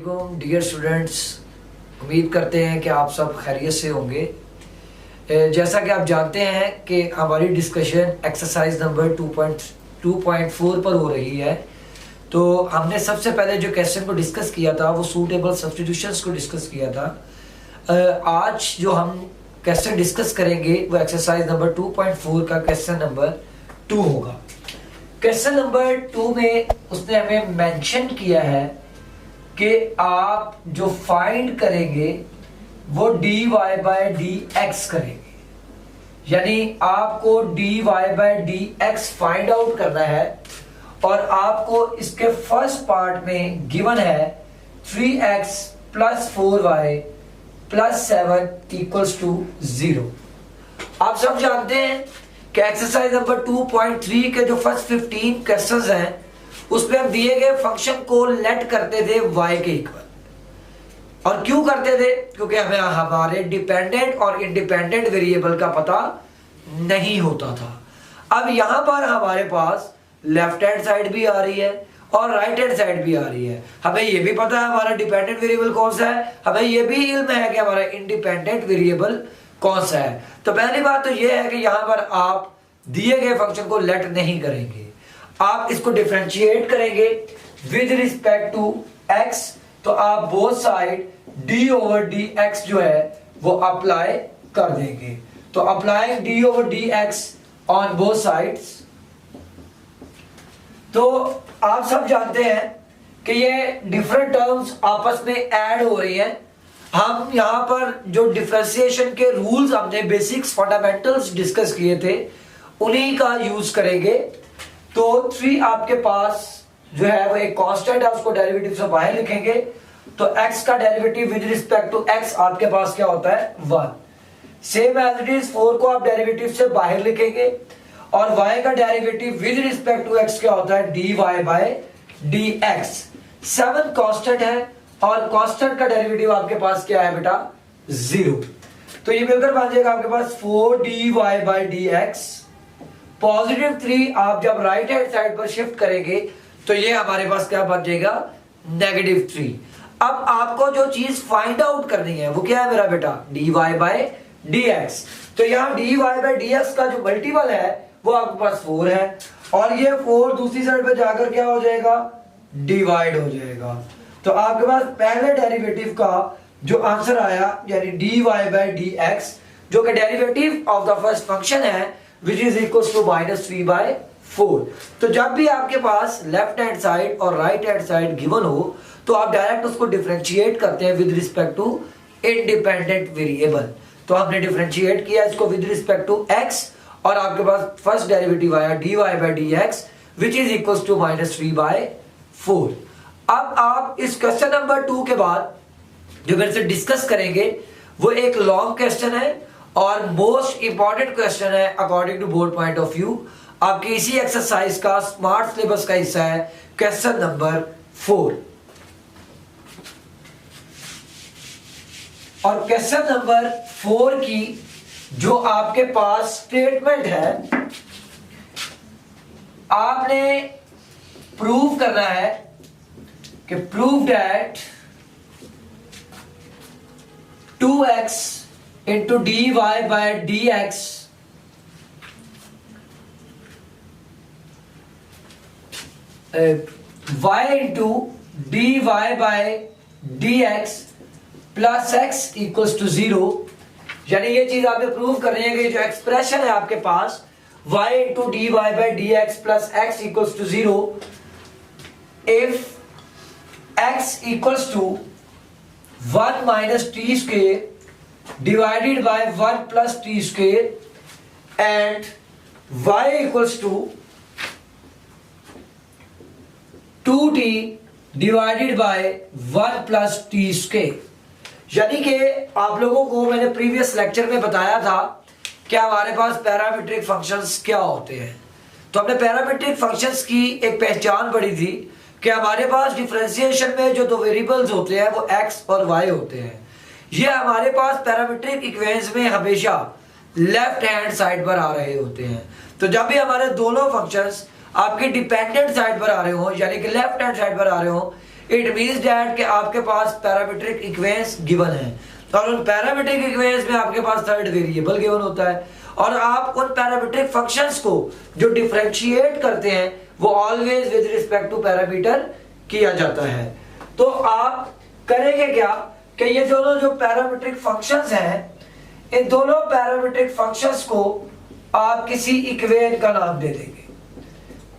वालेकुम dear students. उम्मीद करते हैं कि आप सब खैरियत से होंगे। जैसा कि आप जानते हैं कि हमारी डिस्कशन एक्सरसाइज नंबर 2.4 पर हो रही है। तो हमने सबसे पहले जो क्वेश्चन को डिस्कस किया था वो सूटेबल सब्स्टिट्यूशंस को डिस्कस किया था। आज जो हम क्वेश्चन डिस्कस करेंगे वो एक्सरसाइज नंबर 2.4 का क्वेश्चन नंबर 2 होगा। क्वेश्चन नंबर 2 में उसने हमें मेंशन किया है कि आप जो फाइंड करेंगे वो dy बाय dx करेंगे, यानी आपको dy by dx find out करना है और आपको इसके फर्स्ट पार्ट में गिवन है 3x plus 4y plus 7 equals to 0। आप सब जानते हैं कि एक्सरसाइज नंबर 2.3 के जो फर्स्ट 15 क्वेश्चंस हैं उसमें हम दिए गए फंक्शन को लेट करते थे y के इक्वल। और क्यों करते थे? क्योंकि हमें हमारे डिपेंडेंट और इंडिपेंडेंट वेरिएबल का पता नहीं होता था। अब यहां पर हमारे पास लेफ्ट हैंड साइड भी आ रही है और राइट हैंड साइड भी आ रही है। हमें यह भी पता है हमारा डिपेंडेंट वेरिएबल कौन सा है, हमें यह भी इल्म है कि हमारा इंडिपेंडेंट वेरिएबल कौन सा है। तो पहली बात तो यह है कि यहां पर आप दिए गए फंक्शन को लेट नहीं करेंगे, आप इसको डिफरेंशिएट करेंगे विद रिस्पेक्ट टू x। तो आप both side d over dx जो है वो अप्लाई कर देंगे। तो apply d over dx on both sides. तो आप सब जानते हैं कि ये डिफरेंट टर्म्स आपस में ऐड हो रही हैं। हम यहां पर जो डिफरेंशिएशन के रूल्स हमने बेसिक्स फंडामेंटल्स डिस्कस किए थे उन्हीं का यूज करेंगे। तो 3 आपके पास जो है वो एक कांस्टेंट है, उसको डेरिवेटिव से बाहर लिखेंगे। तो x का derivative with respect to x आपके पास क्या होता है 1। सेम एज इट इज 4 को आप डेरिवेटिव से बाहर लिखेंगे और y का derivative with respect to x क्या होता है dy बाय dx। 7 कांस्टेंट है और कांस्टेंट का डेरिवेटिव आपके पास क्या है बेटा 0। तो ये मिलकर बन जाएगा आपके पास 4dy बाय dx। पॉजिटिव 3 आप जब राइट हैंड साइड पर शिफ्ट करेंगे तो ये हमारे पास क्या बन जाएगा नेगेटिव 3। अब आपको जो चीज फाइंड आउट करनी है वो क्या है मेरा बेटा dy बाय dx। तो यहाँ dy बाय dx का जो मल्टीपल है वो आपके पास 4 है और ये 4 दूसरी साइड पे जाकर क्या हो जाएगा डिवाइड हो जाएगा। तो आपके पास पहले डेरिवेटिव का जो आंसर आया यानी dy बाय dx जो कि derivative of the first function है which is equals to -3/4। तो जब भी आपके पास लेफ्ट हैंड साइड और राइट हैंड साइड गिवन हो तो आप डायरेक्ट उसको डिफरेंशिएट करते हैं with respect to independent variable. तो आपने डिफरेंशिएट किया इसको विद रिस्पेक्ट टू x और आपके पास फर्स्ट डेरिवेटिव आया dy by dx which is equals to -3/4। अब आप इस क्वेश्चन नंबर 2 के बाद जो मेरे से डिस्कस करेंगे वो एक लॉन्ग क्वेश्चन है और मोस्ट इंपॉर्टेंट क्वेश्चन है according to board point of view. आपकी इसी एक्सरसाइज का स्मार्ट सिलेबस का हिस्सा है क्वेश्चन नंबर 4। और क्वेश्चन नंबर 4 की जो आपके पास स्टेटमेंट है आपने प्रूव करना है कि prove that 2x into dy by dx y into dy by dx plus x equals to 0। यानी ये चीज आपने प्रूव करनी है कि जो एक्सप्रेशन है आपके पास y into dy by dx plus x equals to 0 if x equals to 1 minus T square divided by 1 plus t square and y equals to 2t divided by 1 plus t square। यानी कि आप लोगों को मैंने previous lecture में बताया था कि हमारे पास पैरामीट्रिक फंक्शंस क्या होते हैं। तो हमने पैरामीट्रिक फंक्शंस की एक पहचान पढ़ी थी कि हमारे पास डिफरेंशिएशन में जो दो वेरिएबल्स होते हैं वो x और y होते हैं। ये हमारे पास पैरामीट्रिक इक्वेशंस में हमेशा लेफ्ट हैंड साइड पर आ रहे होते हैं। तो जब भी हमारे दोनों फंक्शंस आपके डिपेंडेंट साइड पर आ रहे हो यानी कि लेफ्ट हैंड साइड पर आ रहे हो इट मीन्स डैट कि आपके पास पैरामीट्रिक इक्वेशंस गिवन है और उन पैरामीट्रिक इक्वेशंस में आपके पास थर्ड वेरिएबल गिवन होता है और आप उन पैरामीट्रिक फंक्शंस को जो डिफरेंशिएट करते हैं वो always with respect to parameter किया जाता है। तो आप करेंगे क्या कि ये दोनों जो पैरामीट्रिक फंक्शंस हैं इन दोनों पैरामीट्रिक फंक्शंस को आप किसी इक्वेशन का नाम दे देंगे।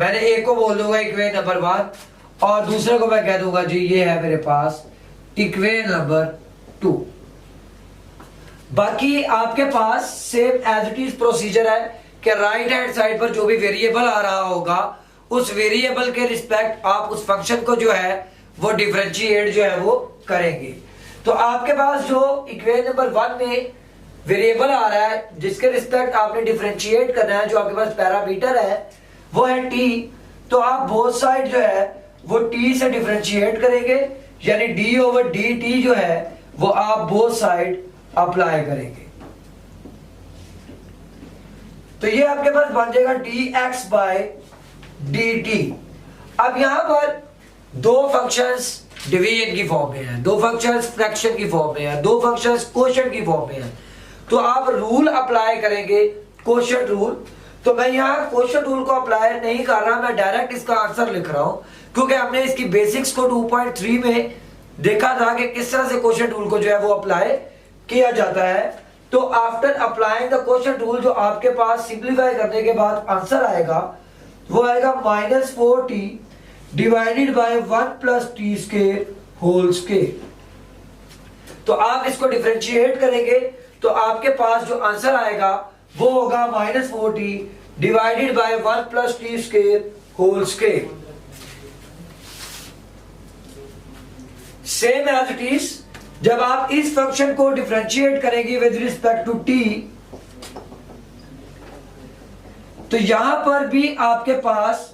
मैंने एक को बोल दूंगा इक्वेशन नंबर 1 और दूसरे को मैं कह दूंगा जी ये है मेरे पास इक्वेशन नंबर 2। बाकी आपके पास same as it is procedure है कि राइट हैंड साइड पर जो भी वेरिएबल आ रहा होगा उस वेरिएबल के रिस्पेक्ट आप उस फंक्शन को जो है वो डिफरेंशिएट जो है वो करेंगे। तो आपके पास जो इक्वेशन नंबर 1 में वेरिएबल आ रहा है जिसके रिस्पेक्ट आपने डिफरेंशिएट करना है, जो आपके पास पैरामीटर है वो है t, तो आप बोथ साइड जो है वो t से डिफरेंशिएट करेंगे, यानी d/dt जो है वो आप बोथ साइड अप्लाई करेंगे। तो ये आपके पास बन जाएगा dx/dt। अब यहां पर दो फंक्शंस डिवीजन की फॉर्म में है, दो फंक्शंस फ्रैक्शन की फॉर्म में है, दो फंक्शंस कोशेंट की फॉर्म में है। तो आप रूल अप्लाई करेंगे कोशेंट रूल। तो मैं यहाँ कोशेंट रूल को अप्लाई नहीं कर रहा, मैं डायरेक्ट इसका आंसर लिख रहा हूं क्योंकि हमने इसकी बेसिक्स को 2.3 में देखा था कि किस तरह से कोशेंट रूल को जो है वो अप्लाई किया जाता है। तो after applying the quotient rule जो आपके पास सिंप्लीफाई करने के बाद आंसर आएगा वो आएगा -4t divided by 1 + t square whole square. तो आप इसको डिफरेंशिएट करेंगे तो आपके पास जो आंसर आएगा वो होगा -4t divided by 1 + t square whole square. Same as it is जब आप इस फंक्शन को डिफरेंशिएट करेंगे विद रिस्पेक्ट टू t, तो यहां पर भी आपके पास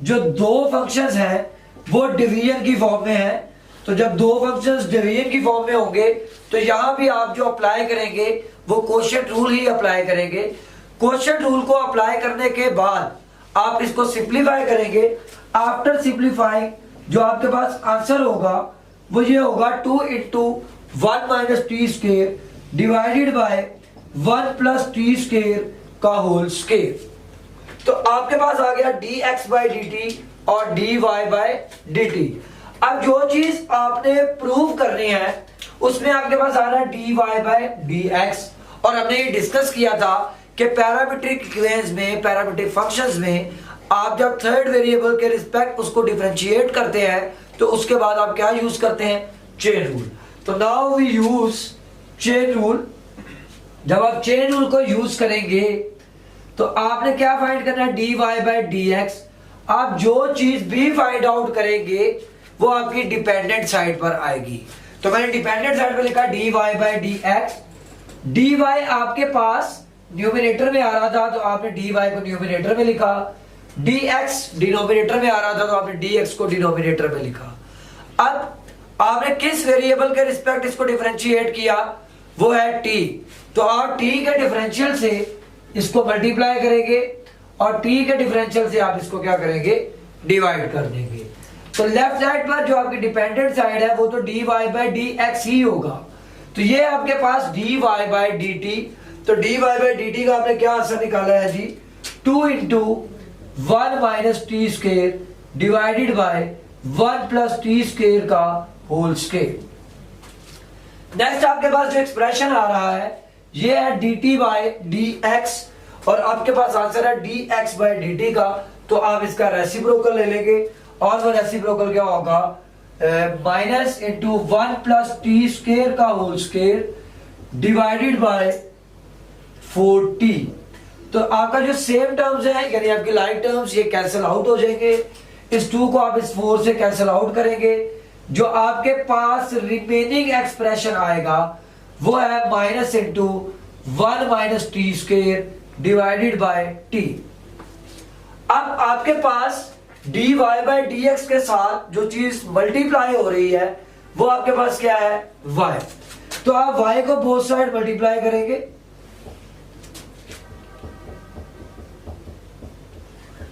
जो दो फंक्शंस हैं वो डिवीजन की फॉर्म में है। तो जब दो फंक्शंस डिवीजन की फॉर्म में होंगे तो यहां भी आप जो अप्लाई करेंगे वो कोशेंट रूल ही अप्लाई करेंगे। कोशेंट रूल को अप्लाई करने के बाद आप इसको सिंप्लीफाई करेंगे। आफ्टर सिंप्लीफाइंग जो आपके पास आंसर होगा वो ये होगा 2 × 1 - t square divided by 1 + t square का होल स्क्वायर। तो आपके पास आ गया dx/dt और dy/dt। अब जो चीज आपने प्रूव करनी है उसमें आपके पास आ रहा है dy/dx और हमने ये डिस्कस किया था कि पैरामीट्रिक इक्वेशंस में, पैरामीट्रिक फंक्शंस में आप जब थर्ड वेरिएबल के रिस्पेक्ट उसको डिफरेंशिएट करते हैं तो उसके बाद आप क्या यूज करते हैं, चेन रूल। तो now we use chain rule. जब आप चेन रूल को यूज करेंगे तो आपने क्या फाइंड करना है, dy/dx। आप जो चीज भी फाइंड आउट करेंगे वो आपकी डिपेंडेंट साइड पर आएगी। तो मैंने डिपेंडेंट साइड पर लिखा dy/dx। dy आपके पास न्यूमरेटर में आ रहा था तो आपने dy को न्यूमरेटर में लिखा, dx डिनोमिनेटर में आ रहा था तो आपने dx को डिनोमिनेटर में लिखा। अब आपने किस वेरिएबल के रिस्पेक्ट इसको डिफरेंशिएट किया, वो है t। तो आप t के डिफरेंशियल से इसको मल्टीप्लाई करेंगे और t के डिफरेंशियल से आप इसको क्या करेंगे, डिवाइड कर देंगे। तो लेफ्ट साइड पर जो आपकी डिपेंडेंट साइड है वो तो dy/dx ही होगा। तो ये आपके पास dy/dt। तो dy/dt का आपने क्या आंसर निकाला है जी, 2 × 1 - t square divided by 1 + t square का होल स्क्वायर। नेक्स्ट आपके पास जो एक्सप्रेशन आ रहा है ये है dt/dx और आपके पास आंसर है dx/dt का। तो आप इसका रेसिप्रोकल ले लेंगे और वो रेसिप्रोकल क्या होगा, -1 + t स्क्वायर का whole square divided by 4t। तो आपका जो सेम टर्म्स है यानी आपकी लाइक टर्म्स ये कैंसिल आउट हो जाएंगे। इस 2 को आप इस 4 से कैंसिल आउट करेंगे। जो आपके पास रिमेनिंग एक्सप्रेशन आएगा वो है -1 - t square divided bye t। अब आपके पास dy/dx के साथ जो चीज मल्टीप्लाई हो रही है वो आपके पास क्या है, y। तो आप y को बोथ साइड मल्टीप्लाई करेंगे।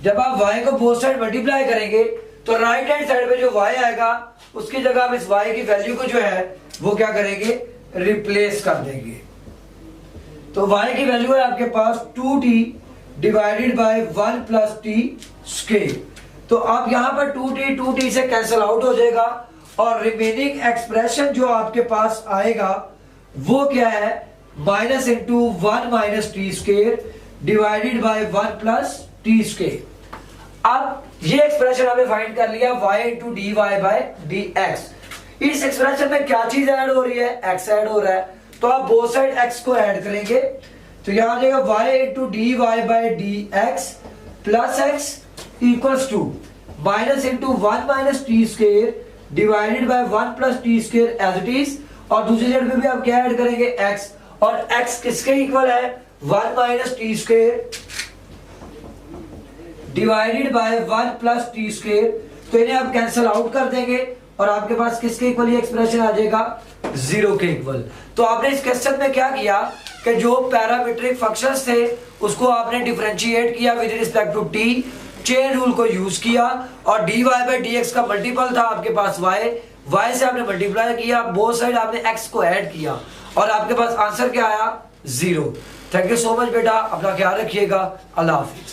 जब आप y को बोथ साइड मल्टीप्लाई करेंगे तो राइट हैंड साइड पे जो y आएगा उसकी जगह हम इस y की वैल्यू को जो है वो क्या करेंगे, रिप्लेस कर देंगे। तो y की वैल्यू है आपके पास 2t divided by 1 plus T square. तो आप यहां पर 2t से कैंसिल आउट हो जाएगा और रिमेनिंग एक्सप्रेशन जो आपके पास आएगा वो क्या है, minus into 1 minus T square divided by 1 plus T square. अब ये एक्सप्रेशन हमने फाइंड कर लिया y into D Y by D X. इस एक्सप्रेशन में क्या चीज ऐड हो रही है, x ऐड हो रहा है, तो आप बोथ साइड x को ऐड करेंगे तो यहां आ जाएगा y into D Y by D X plus X equals to minus into 1 minus T square divided by 1 plus T square as it is, और दूसरी साइड पे भी आप क्या ऐड करेंगे, x, और x किसके इक्वल है, 1 minus T square divided by 1 plus T square. तो इन्हें आप कैंसिल आउट कर देंगे और आपके पास किसके इक्वल ये एक्सप्रेशन आ जाएगा, 0 के इक्वल। तो आपने इस क्वेश्चन में क्या किया कि जो पैरामीट्रिक फंक्शंस थे उसको आपने डिफरेंशिएट किया with respect to t, chain rule को यूज किया, और dy बाय dx का मल्टीपल था आपके पास y से आपने मल्टीप्लाई किया, बोथ साइड आपने x को ऐड किया और आपके पास आंसर क्या आया, 0। थैंक यू सो मच बेटा, अपना ख्याल रखिएगा, अल्लाह हाफिज।